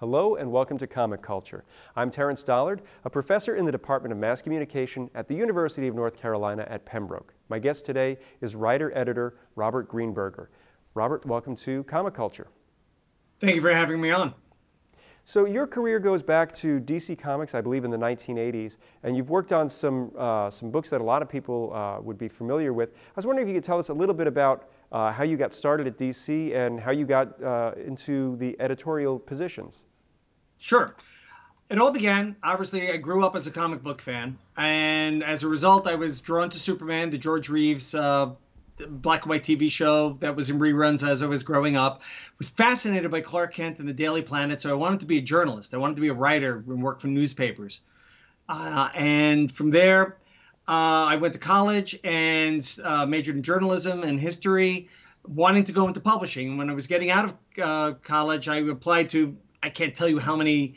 Hello and welcome to Comic Culture. I'm Terrence Dollard, a professor in the Department of Mass Communication at the University of North Carolina at Pembroke. My guest today is writer-editor Robert Greenberger. Robert, welcome to Comic Culture. Thank you for having me on. So your career goes back to DC Comics, I believe, in the 1980s, and you've worked on some books that a lot of people would be familiar with. I was wondering if you could tell us a little bit about how you got started at DC and how you got into the editorial positions. Sure. It all began, obviously, I grew up as a comic book fan, and as a result, I was drawn to Superman, the George Reeves black and white TV show that was in reruns as I was growing up. Was fascinated by Clark Kent and the Daily Planet, so I wanted to be a journalist. I wanted to be a writer and work for newspapers. And from there, I went to college and majored in journalism and history, wanting to go into publishing. And when I was getting out of college, I applied to, I can't tell you how many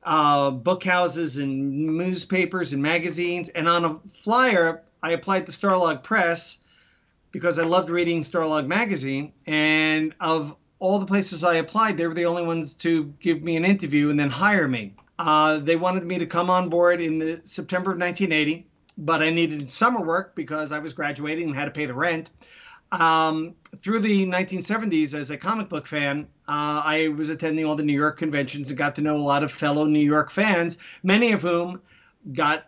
book houses and newspapers and magazines. And on a flyer, I applied to Starlog Press because I loved reading Starlog magazine. And of all the places I applied, they were the only ones to give me an interview and then hire me. They wanted me to come on board in the September of 1980, but I needed summer work because I was graduating and had to pay the rent. Through the 1970s, as a comic book fan, I was attending all the New York conventions and got to know a lot of fellow New York fans, many of whom got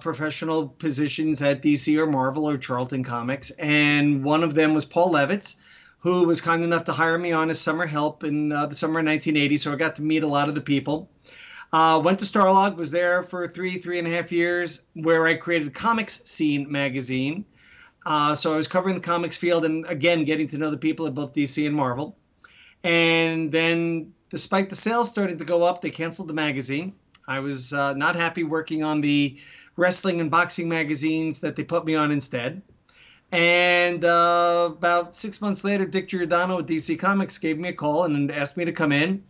professional positions at DC or Marvel or Charlton Comics. And one of them was Paul Levitz, who was kind enough to hire me on as summer help in the summer of 1980. So I got to meet a lot of the people. Went to Starlog, was there for three and a half years, where I created Comics Scene magazine. So I was covering the comics field and, again, getting to know the people at both DC and Marvel. And then, despite the sales starting to go up, they canceled the magazine. I was not happy working on the wrestling and boxing magazines that they put me on instead. And about 6 months later, Dick Giordano at DC Comics gave me a call and asked me to come in.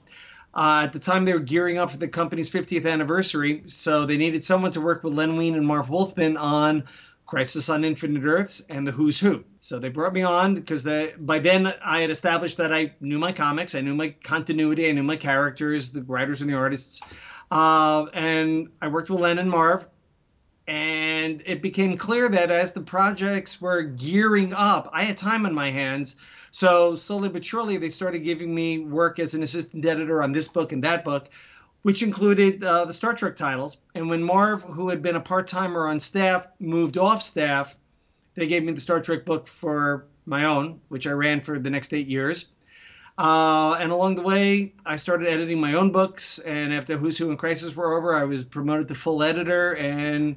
At the time, they were gearing up for the company's 50th anniversary, so they needed someone to work with Len Wein and Marv Wolfman on Crisis on Infinite Earths and the Who's Who. So they brought me on because by then I had established that I knew my comics, I knew my continuity, I knew my characters, the writers and the artists. And I worked with Len and Marv. And it became clear that as the projects were gearing up, I had time on my hands. So slowly but surely, they started giving me work as an assistant editor on this book and that book, which included the Star Trek titles. And when Marv, who had been a part-timer on staff, moved off staff, they gave me the Star Trek book for my own, which I ran for the next 8 years. And along the way, I started editing my own books. And after Who's Who and Crisis were over, I was promoted to full editor and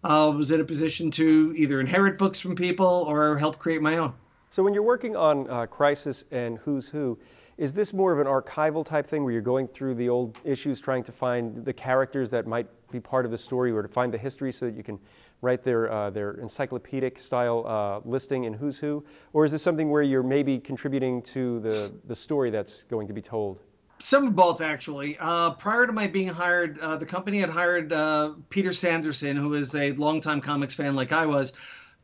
was in a position to either inherit books from people or help create my own. So when you're working on Crisis and Who's Who, is this more of an archival type thing where you're going through the old issues trying to find the characters that might be part of the story or to find the history so that you can write their encyclopedic style listing in Who's Who? Or is this something where you're maybe contributing to the story that's going to be told? Some of both, actually. Prior to my being hired, the company had hired Peter Sanderson, who is a longtime comics fan like I was,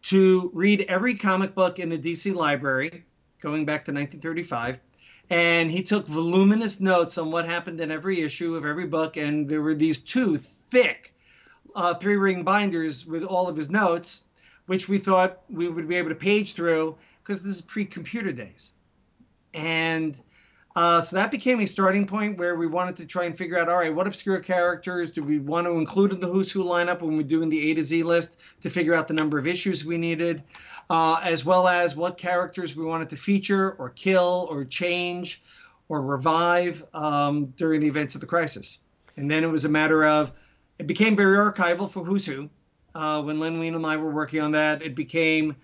to read every comic book in the DC library, going back to 1935. And he took voluminous notes on what happened in every issue of every book. And there were these two thick 3-ring binders with all of his notes, which we thought we would be able to page through because this is pre-computer days. And so that became a starting point where we wanted to try and figure out, all right, what obscure characters do we want to include in the Who's Who lineup when we're doing the A to Z list to figure out the number of issues we needed, as well as what characters we wanted to feature or kill or change or revive during the events of the crisis. And then it was a matter of, it became very archival for Who's Who. When Len Wein and I were working on that, we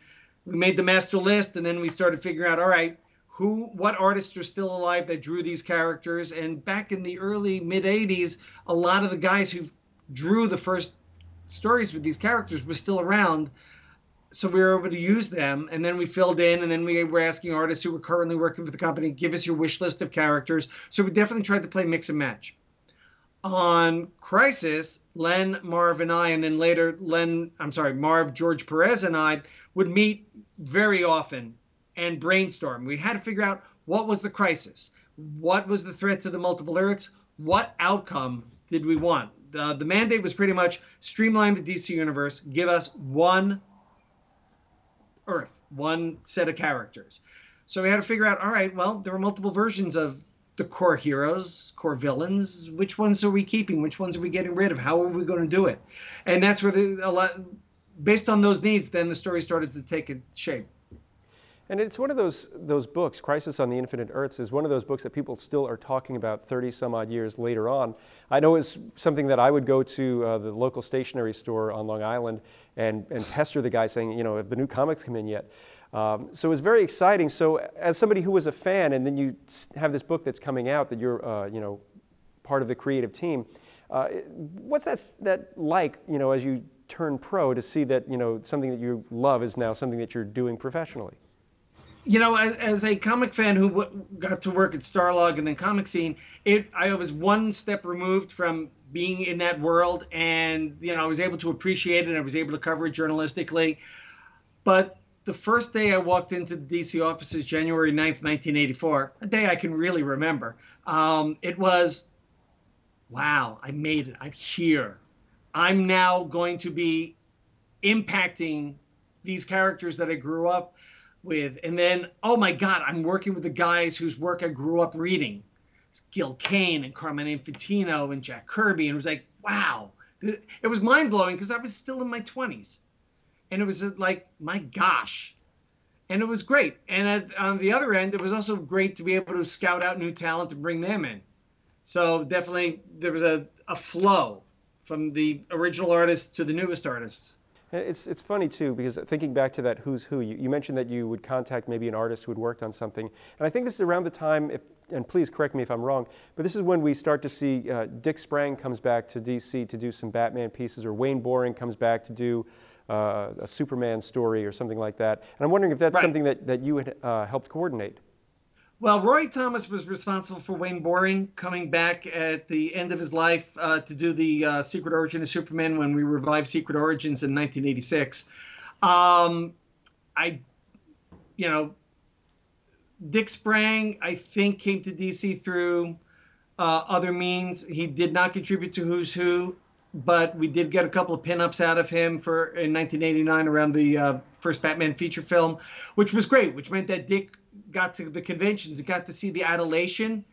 made the master list, and then we started figuring out, all right, what artists are still alive that drew these characters. And back in the early mid-'80s, a lot of the guys who drew the first stories with these characters were still around. So we were able to use them, and then we filled in, and then we were asking artists who were currently working for the company, give us your wish list of characters. So we definitely tried to play mix and match. On Crisis, Len, Marv, and I, and then later Marv, George Perez, and I would meet very often and brainstorm. We had to figure out what was the crisis, what was the threat to the multiple Earths, what outcome did we want? The mandate was pretty much streamline the DC universe, give us one Earth, one set of characters. So we had to figure out, all right, well, there were multiple versions of the core heroes, core villains. Which ones are we keeping? Which ones are we getting rid of? How are we going to do it? And that's where based on those needs, then the story started to take a shape. And it's one of those books, Crisis on the Infinite Earths, is one of those books that people still are talking about 30 some odd years later on. I know it's something that I would go to the local stationery store on Long Island and pester the guy saying, you know, have the new comics come in yet? So it was very exciting. So as somebody who was a fan, and then you have this book that's coming out that you're, you know, part of the creative team, what's that like, you know, as you turn pro to see that, you know, something that you love is now something that you're doing professionally? You know, as a comic fan who got to work at Starlog and then Comic Scene, I was one step removed from being in that world, and you know, I was able to appreciate it, and I was able to cover it journalistically. But the first day I walked into the DC offices, January 9th, 1984, a day I can really remember, it was, wow, I made it. I'm here. I'm now going to be impacting these characters that I grew up with. And then, oh my God, I'm working with the guys whose work I grew up reading. Gil Kane and Carmine Infantino and Jack Kirby. And it was like, wow. It was mind-blowing because I was still in my 20s. And it was like, my gosh. And it was great. And on the other end, it was also great to be able to scout out new talent and bring them in. So definitely there was a flow from the original artists to the newest artists. It's funny too, because thinking back to that who's who, you mentioned that you would contact maybe an artist who had worked on something. And I think this is around the time, and please correct me if I'm wrong, but this is when we start to see Dick Sprang comes back to DC to do some Batman pieces, or Wayne Boring comes back to do a Superman story or something like that. And I'm wondering if that's Right. something that you had helped coordinate. Well, Roy Thomas was responsible for Wayne Boring coming back at the end of his life to do the Secret Origin of Superman when we revived Secret Origins in 1986. You know, Dick Sprang, I think, came to DC through other means. He did not contribute to Who's Who, but we did get a couple of pinups out of him in 1989 around the first Batman feature film, which was great, which meant that Dick got to the conventions and got to see the adulation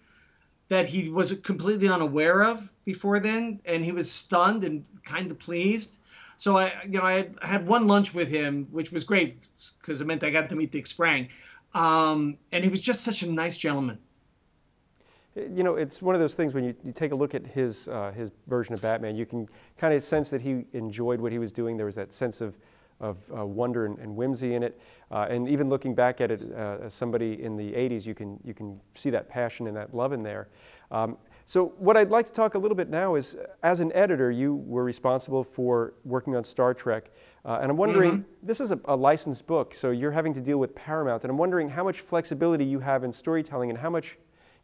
that he was completely unaware of before then, and he was stunned and kind of pleased. So I had one lunch with him, which was great because it meant I got to meet Dick Sprang, and he was just such a nice gentleman. You know, it's one of those things when you take a look at his version of Batman, you can kind of sense that he enjoyed what he was doing. There was that sense of wonder and whimsy in it, and even looking back at it as somebody in the 80s, you can see that passion and that love in there. So what I'd like to talk a little bit now is, as an editor, you were responsible for working on Star Trek, and I'm wondering, this is a licensed book, so you're having to deal with Paramount, and I'm wondering how much flexibility you have in storytelling and how much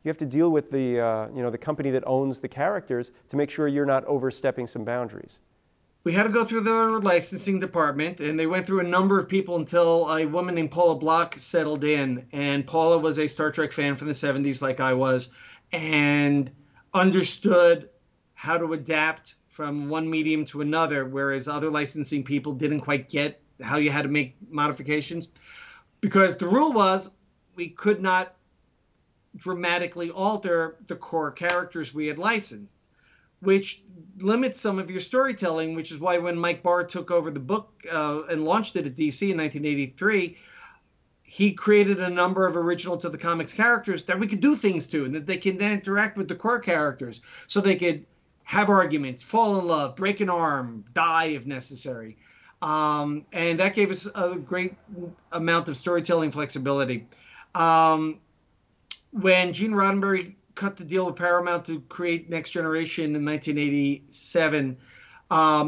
you have to deal with the the company that owns the characters to make sure you're not overstepping some boundaries. We had to go through the licensing department, and they went through a number of people until a woman named Paula Block settled in. And Paula was a Star Trek fan from the 70s like I was, and understood how to adapt from one medium to another, whereas other licensing people didn't quite get how you had to make modifications. Because the rule was we could not dramatically alter the core characters we had licensed, which limits some of your storytelling, which is why when Mike Barr took over the book and launched it at DC in 1983, he created a number of original to the comics characters that we could do things to, and that they can then interact with the core characters, so they could have arguments, fall in love, break an arm, die if necessary. And that gave us a great amount of storytelling flexibility. When Gene Roddenberry cut the deal with Paramount to create Next Generation in 1987,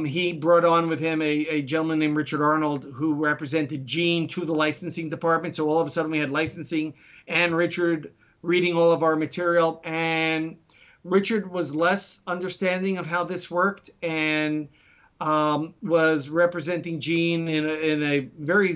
he brought on with him a gentleman named Richard Arnold, who represented Gene to the licensing department. So all of a sudden we had licensing and Richard reading all of our material. And Richard was less understanding of how this worked and was representing Gene in a very,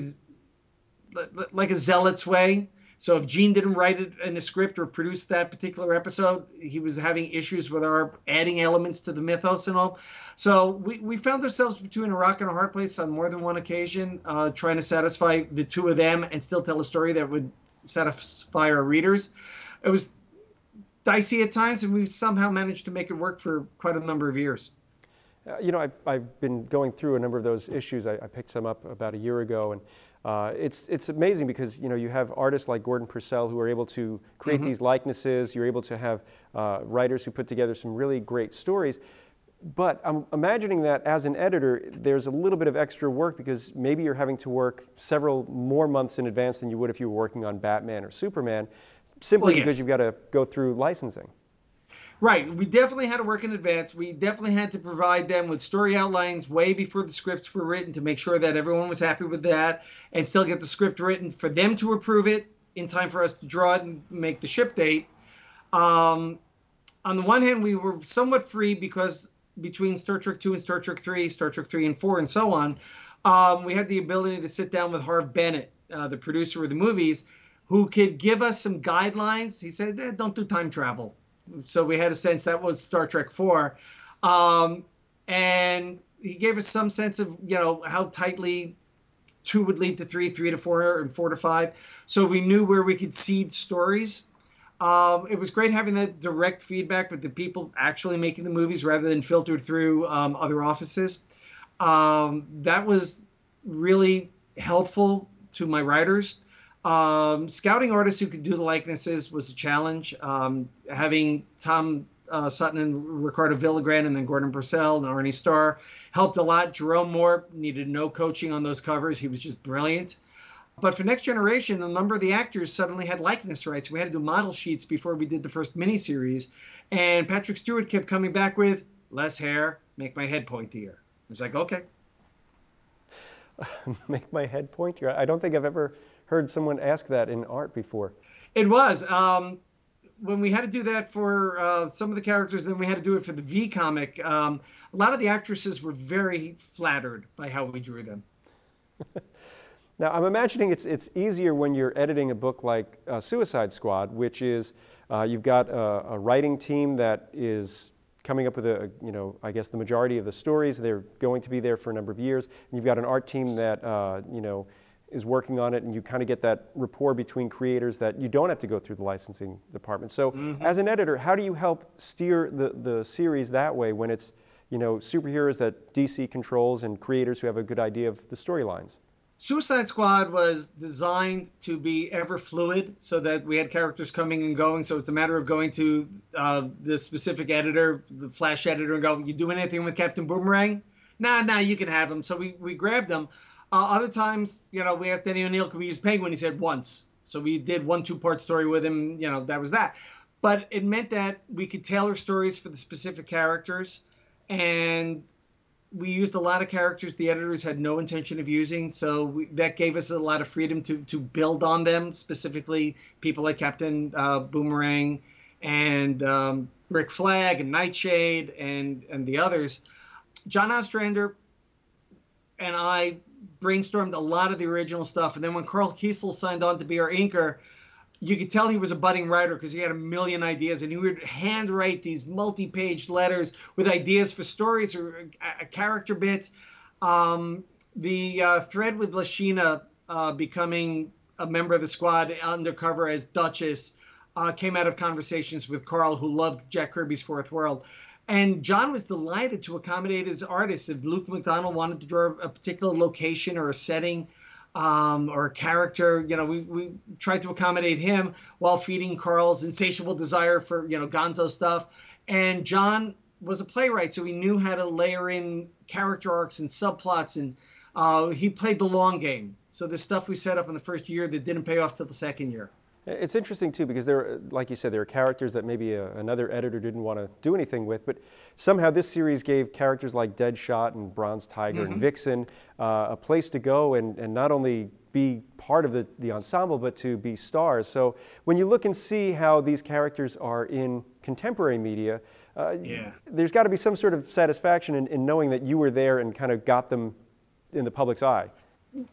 like a zealot's way. So if Gene didn't write it in the script or produce that particular episode, he was having issues with our adding elements to the mythos and all. So we found ourselves between a rock and a hard place on more than one occasion, trying to satisfy the two of them and still tell a story that would satisfy our readers. It was dicey at times, and we somehow managed to make it work for quite a number of years. You know, I've been going through a number of those issues. I picked some up about a year ago, and it's amazing because, you know, you have artists like Gordon Purcell who are able to create these likenesses. You're able to have writers who put together some really great stories. But I'm imagining that as an editor, there's a little bit of extra work because maybe you're having to work several more months in advance than you would if you were working on Batman or Superman, simply because you've got to go through licensing. Right. We definitely had to work in advance. We definitely had to provide them with story outlines way before the scripts were written to make sure that everyone was happy with that and still get the script written for them to approve it in time for us to draw it and make the ship date. On the one hand, we were somewhat free because between Star Trek 2 and Star Trek 3, Star Trek 3 and 4, and so on, we had the ability to sit down with Harv Bennett, the producer of the movies, who could give us some guidelines. He said, don't do time travel. So we had a sense that was Star Trek 4. And he gave us some sense of, you know, how tightly 2 would lead to 3, 3 to 4, and 4 to 5. So we knew where we could seed stories. It was great having that direct feedback with the people actually making the movies rather than filtered through other offices. That was really helpful to my writers. Scouting artists who could do the likenesses was a challenge. Having Tom Sutton and Ricardo Villagran and then Gordon Purcell and Arnie Starr helped a lot. Jerome Moore needed no coaching on those covers. He was just brilliant. But for Next Generation, a number of the actors suddenly had likeness rights. We had to do model sheets before we did the first miniseries. And Patrick Stewart kept coming back with, less hair, make my head pointier. I was like, okay. Make my head pointier? I don't think I've ever heard someone ask that in art before. It was. When we had to do that for some of the characters, then we had to do it for the V comic. A lot of the actresses were very flattered by how we drew them. Now, I'm imagining it's easier when you're editing a book like Suicide Squad, which is you've got a writing team that is coming up with I guess the majority of the stories. They're going to be there for a number of years. And you've got an art team that, is working on it, and you kind of get that rapport between creators that you don't have to go through the licensing department. So as an editor, how do you help steer the series that way when it's, superheroes that DC controls and creators who have a good idea of the storylines? Suicide Squad was designed to be ever fluid so that we had characters coming and going. So it's a matter of going to the specific editor, the Flash editor, and go, you do anything with Captain Boomerang? Nah, you can have him. So we grabbed them. Other times, we asked Denny O'Neil, could we use Penguin? He said once. So we did 1 2-part story with him. That was that. But it meant that we could tailor stories for the specific characters. And we used a lot of characters the editors had no intention of using. So that gave us a lot of freedom to build on them, specifically people like Captain Boomerang and Rick Flag and Nightshade and the others. John Ostrander and I brainstormed a lot of the original stuff. And then when Carl Kiesel signed on to be our inker, you could tell he was a budding writer because he had a million ideas, and he would handwrite these multi-page letters with ideas for stories or character bits. The thread with Lashina becoming a member of the squad undercover as Duchess came out of conversations with Carl, who loved Jack Kirby's Fourth World. And John was delighted to accommodate his artists. If Luke McDonnell wanted to draw a particular location or a setting or a character, we tried to accommodate him while feeding Carl's insatiable desire for, gonzo stuff. And John was a playwright, so he knew how to layer in character arcs and subplots, and he played the long game. So the stuff we set up in the first year that didn't pay off till the second year. It's interesting, too, because like you said, there are characters that maybe another editor didn't want to do anything with, but somehow this series gave characters like Deadshot and Bronze Tiger and Vixen a place to go and not only be part of the ensemble, but to be stars. So when you look and see how these characters are in contemporary media, there's got to be some sort of satisfaction in knowing that you were there and kind of got them in the public's eye.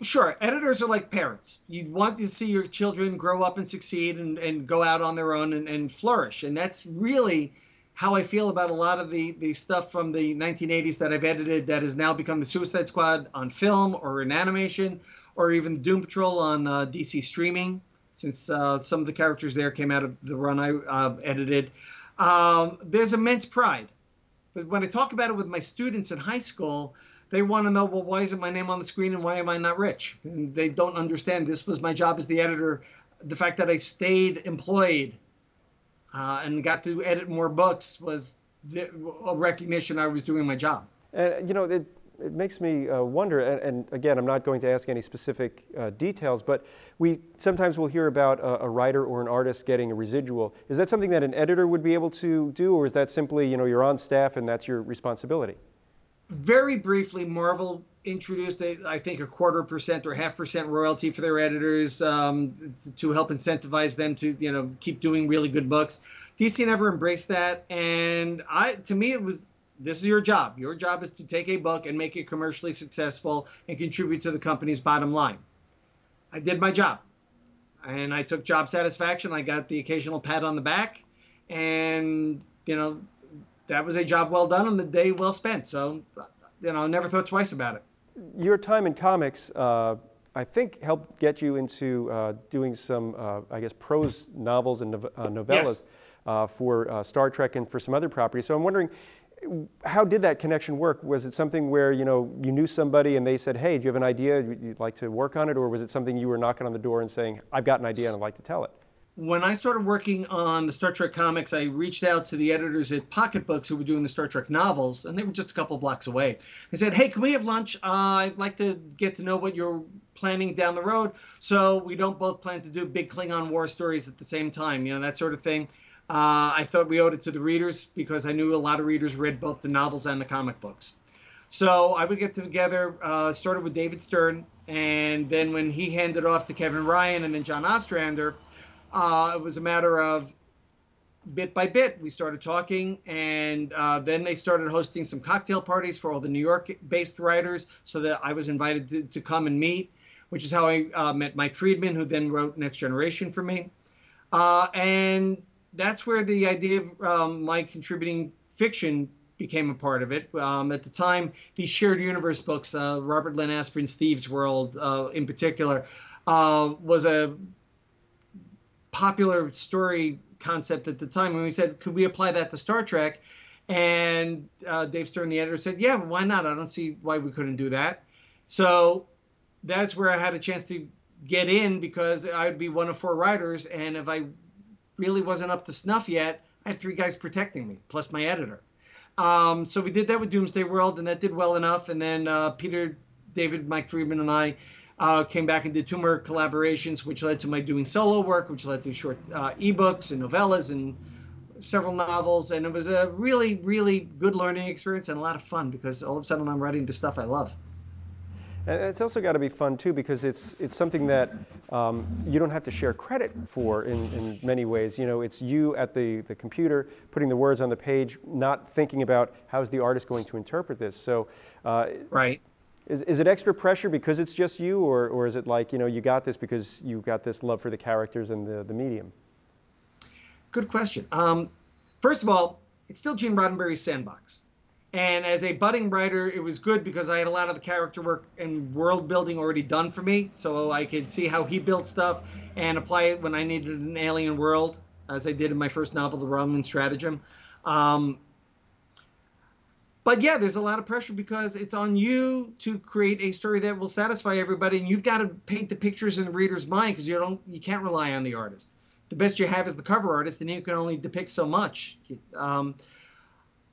Sure, editors are like parents. You want to see your children grow up and succeed and go out on their own and flourish. And that's really how I feel about a lot of the stuff from the 1980s that I've edited that has now become the Suicide Squad on film or in animation, or even Doom Patrol on DC streaming, since some of the characters there came out of the run I edited. There's immense pride. But when I talk about it with my students in high school, they want to know, well, why isn't my name on the screen and why am I not rich? And they don't understand this was my job as the editor. The fact that I stayed employed and got to edit more books was a recognition I was doing my job. And it makes me wonder, and again, I'm not going to ask any specific details, but we sometimes will hear about a writer or an artist getting a residual. Is that something that an editor would be able to do, or is that simply, you're on staff and that's your responsibility? Very briefly, Marvel introduced, I think, 1/4% or 0.5% royalty for their editors to help incentivize them to, keep doing really good books. DC never embraced that, and to me, it was, this is your job. Your job is to take a book and make it commercially successful and contribute to the company's bottom line. I did my job, and I took job satisfaction. I got the occasional pat on the back, and that was a job well done and a day well spent. So, I never thought twice about it. Your time in comics, I think, helped get you into doing some, I guess, prose novels and novellas. Yes. For Star Trek and for some other properties. So I'm wondering, how did that connection work? Was it something where, you knew somebody and they said, hey, do you have an idea? You'd like to work on it? Or was it something you were knocking on the door and saying, I've got an idea and I'd like to tell it? When I started working on the Star Trek comics, I reached out to the editors at Pocket Books who were doing the Star Trek novels, and they were just a couple blocks away. I said, hey, can we have lunch? I'd like to get to know what you're planning down the road, so we don't both plan to do big Klingon war stories at the same time, that sort of thing. I thought we owed it to the readers because I knew a lot of readers read both the novels and the comic books. So I would get together, started with David Stern, and then when he handed off to Kevin Ryan and then John Ostrander, it was a matter of bit by bit. We started talking, and then they started hosting some cocktail parties for all the New York-based writers so that I was invited to come and meet, which is how I met Mike Friedman, who then wrote Next Generation for me. And that's where the idea of my contributing fiction became a part of it. At the time, these shared universe books, Robert Len Asprin's Thieves' World in particular, was a popular story concept at the time. And we said, could we apply that to Star Trek? And Dave Stern, the editor, said, yeah, why not? I don't see why we couldn't do that. So that's where I had a chance to get in because I'd be one of 4 writers. And if I really wasn't up to snuff yet, I had 3 guys protecting me, plus my editor. So we did that with Doomsday World, and that did well enough. And then Peter, David, Mike Friedman, and I came back and did 2 more collaborations, which led to my doing solo work, which led to short ebooks and novellas and several novels. And it was a really, really good learning experience and a lot of fun because all of a sudden I'm writing the stuff I love. And it's also got to be fun too because it's something that you don't have to share credit for in many ways. It's you at the computer putting the words on the page, not thinking about how is the artist going to interpret this. So, right. Is it extra pressure because it's just you, or is it like you got this because you got this love for the characters and the medium? Good question. First of all, it's still Gene Roddenberry's sandbox. And as a budding writer, it was good because I had a lot of the character work and world building already done for me. So I could see how he built stuff and apply it when I needed an alien world, as I did in my first novel, The Roman Stratagem. But yeah, there's a lot of pressure because it's on you to create a story that will satisfy everybody. And you've got to paint the pictures in the reader's mind because you can't rely on the artist. The best you have is the cover artist, and you can only depict so much.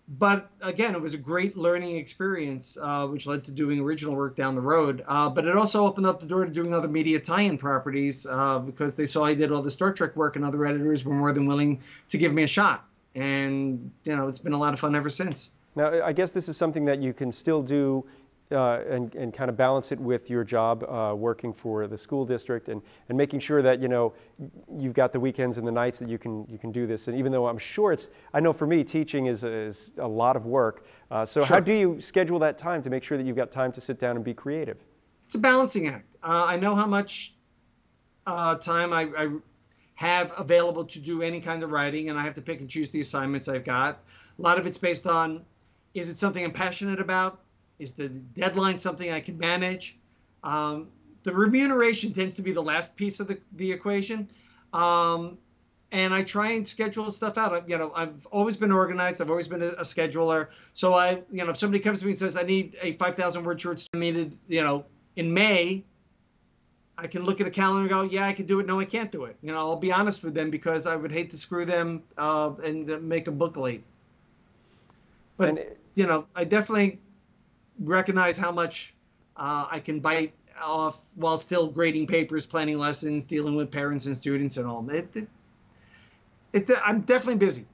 But again, it was a great learning experience, which led to doing original work down the road. But it also opened up the door to doing other media tie-in properties because they saw I did all the Star Trek work, and other editors were more than willing to give me a shot. And it's been a lot of fun ever since. Now, I guess this is something that you can still do and kind of balance it with your job working for the school district and making sure that you've got the weekends and the nights that you can do this. And even though I'm sure I know for me teaching is a lot of work. So sure. How do you schedule that time to make sure that you've got time to sit down and be creative? It's a balancing act. I know how much time I have available to do any kind of writing, and I have to pick and choose the assignments I've got. A lot of it's based on, is it something I'm passionate about? Is the deadline something I can manage? The remuneration tends to be the last piece of the equation. And I try and schedule stuff out. You know, I've always been organized. I've always been a scheduler. So if somebody comes to me and says, I need a 5,000 word short story needed, in May, I can look at a calendar and go, yeah, I can do it. No, I can't do it. I'll be honest with them because I would hate to screw them and make a book late. But, I definitely recognize how much I can bite off while still grading papers, planning lessons, dealing with parents and students and all. I'm definitely busy.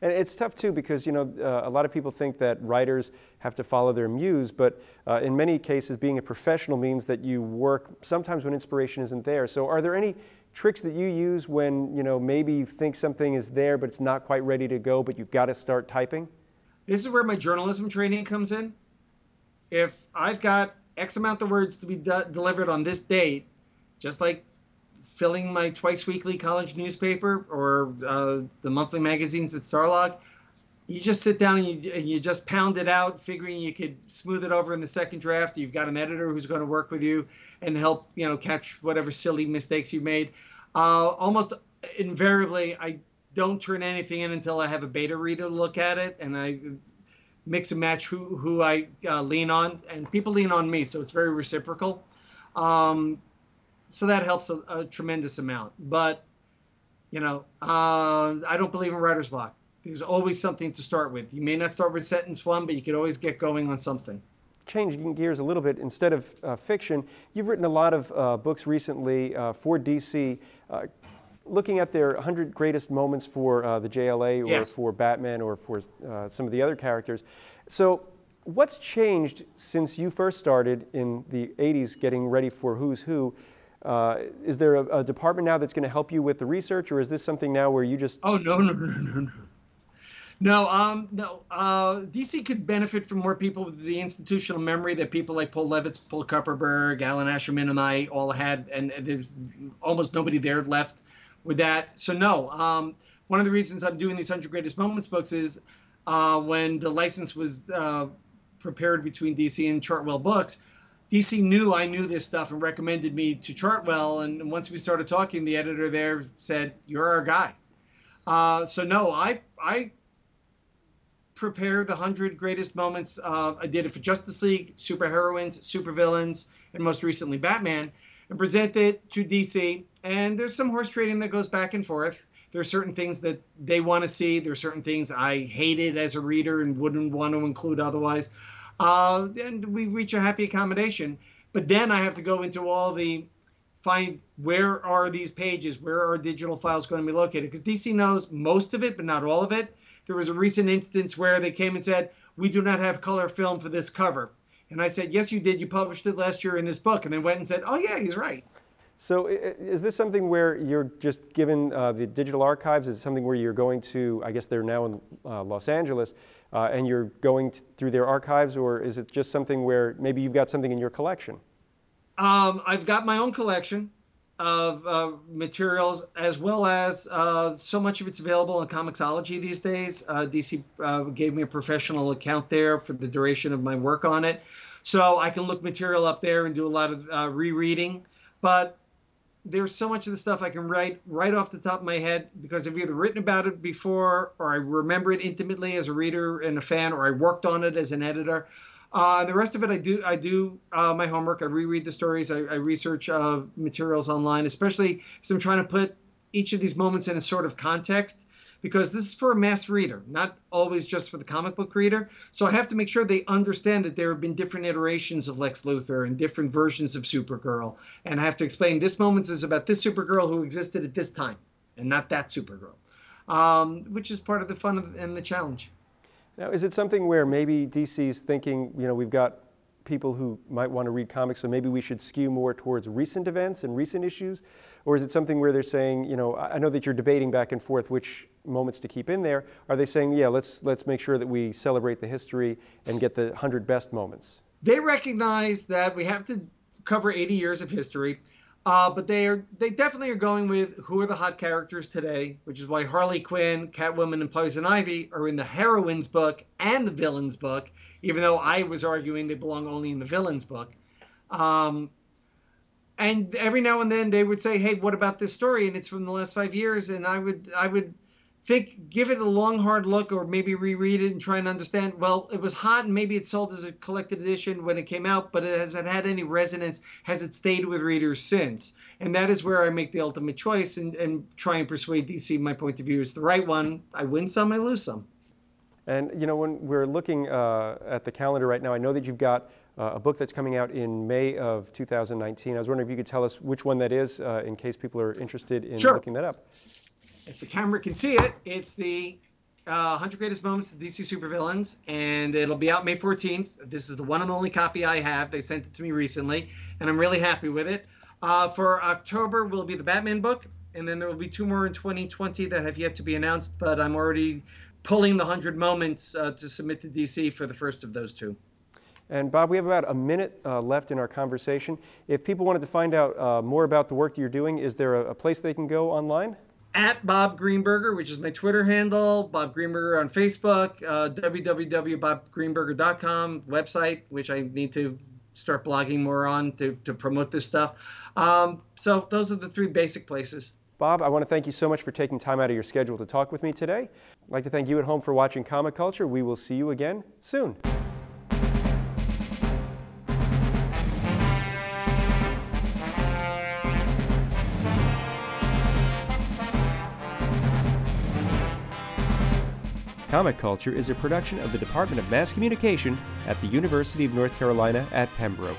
And it's tough too because a lot of people think that writers have to follow their muse, but in many cases being a professional means that you work sometimes when inspiration isn't there. So are there any tricks that you use when maybe you think something is there but it's not quite ready to go, but you've got to start typing? This is where my journalism training comes in. If I've got X amount of words to be delivered on this date, just like filling my twice weekly college newspaper or the monthly magazines at Starlog, you just sit down and you just pound it out, figuring you could smooth it over in the second draft. You've got an editor who's going to work with you and help catch whatever silly mistakes you've made. Almost invariably, I don't turn anything in until I have a beta reader look at it, and I mix and match who I lean on, and people lean on me, so it's very reciprocal. So that helps a tremendous amount. But, I don't believe in writer's block. There's always something to start with. You may not start with sentence one, but you could always get going on something. Changing gears a little bit, instead of fiction, you've written a lot of books recently for DC, looking at their 100 greatest moments for the JLA or Yes. for Batman or for some of the other characters. So what's changed since you first started in the 80s getting ready for Who's Who? Is there a department now that's going to help you with the research, or is this something now where you just... Oh, no. No, DC could benefit from more people with the institutional memory that people like Paul Levitz, Paul Kupperberg, Alan Asherman, and I all had, and there's almost nobody there left with that. So no, one of the reasons I'm doing these 100 Greatest Moments books is when the license was prepared between DC and Chartwell Books, DC knew I knew this stuff and recommended me to Chartwell, and once we started talking, the editor there said, "You're our guy." So no, I prepared the 100 Greatest Moments. I did it for Justice League, superheroines, supervillains, and most recently Batman, and presented it to DC. And there's some horse trading that goes back and forth. There are certain things that they want to see. There are certain things I hated as a reader and wouldn't want to include otherwise. And we reach a happy accommodation. But then I have to go into find where are these pages, where are digital files going to be located? Because DC knows most of it, but not all of it. There was a recent instance where they came and said, we do not have color film for this cover. And I said, yes, you did. You published it last year in this book. And they went and said, oh, yeah, he's right. So is this something where you're just given the digital archives? Is it something where you're going to, I guess they're now in Los Angeles, and you're going through their archives, or is it just something where maybe you've got something in your collection? I've got my own collection of materials, as well as so much of it's available in Comixology these days. DC gave me a professional account there for the duration of my work on it. So I can look material up there and do a lot of rereading. But there's so much of the stuff I can write right off the top of my head because I've either written about it before, or I remember it intimately as a reader and a fan, or I worked on it as an editor. The rest of it, I do my homework. I reread the stories. I research materials online, especially because I'm trying to put each of these moments in a sort of context, because this is for a mass reader, not always just for the comic book reader. So I have to make sure they understand that there have been different iterations of Lex Luthor and different versions of Supergirl. And I have to explain this moment is about this Supergirl who existed at this time and not that Supergirl, which is part of the fun and the challenge. Now, is it something where maybe DC's thinking, we've got people who might want to read comics, so maybe we should skew more towards recent events and recent issues? Or is it something where they're saying, I know that you're debating back and forth which moments to keep in there. Are they saying, yeah, let's make sure that we celebrate the history and get the 100 best moments? They recognize that we have to cover 80 years of history, but they definitely are going with who are the hot characters today, which is why Harley Quinn, Catwoman, and Poison Ivy are in the heroine's book and the villain's book, even though I was arguing they belong only in the villain's book. And every now and then they would say, hey, what about this story? And it's from the last 5 years. And I would think, give it a long, hard look, or maybe reread it and try and understand, well, it was hot and maybe it sold as a collected edition when it came out, but has it had any resonance? Has it stayed with readers since? And that is where I make the ultimate choice and try and persuade DC my point of view is the right one. I win some, I lose some. And, you know, when we're looking at the calendar right now, I know that you've got a book that's coming out in May of 2019. I was wondering if you could tell us which one that is in case people are interested in looking that up. If the camera can see it, it's the 100 Greatest Moments of DC Supervillains, and it'll be out May 14th. This is the one and only copy I have. They sent it to me recently, and I'm really happy with it. For October will be the Batman book, and then there will be 2 more in 2020 that have yet to be announced, but I'm already pulling the 100 Moments to submit to DC for the first of those 2. And Bob, we have about a minute left in our conversation. If people wanted to find out more about the work that you're doing, is there a place they can go online? At Bob Greenberger, which is my Twitter handle, Bob Greenberger on Facebook, www.bobgreenberger.com website, which I need to start blogging more on to promote this stuff. So those are the 3 basic places. Bob, I want to thank you so much for taking time out of your schedule to talk with me today. I'd like to thank you at home for watching Comic Culture. We will see you again soon. Comic Culture is a production of the Department of Mass Communication at the University of North Carolina at Pembroke.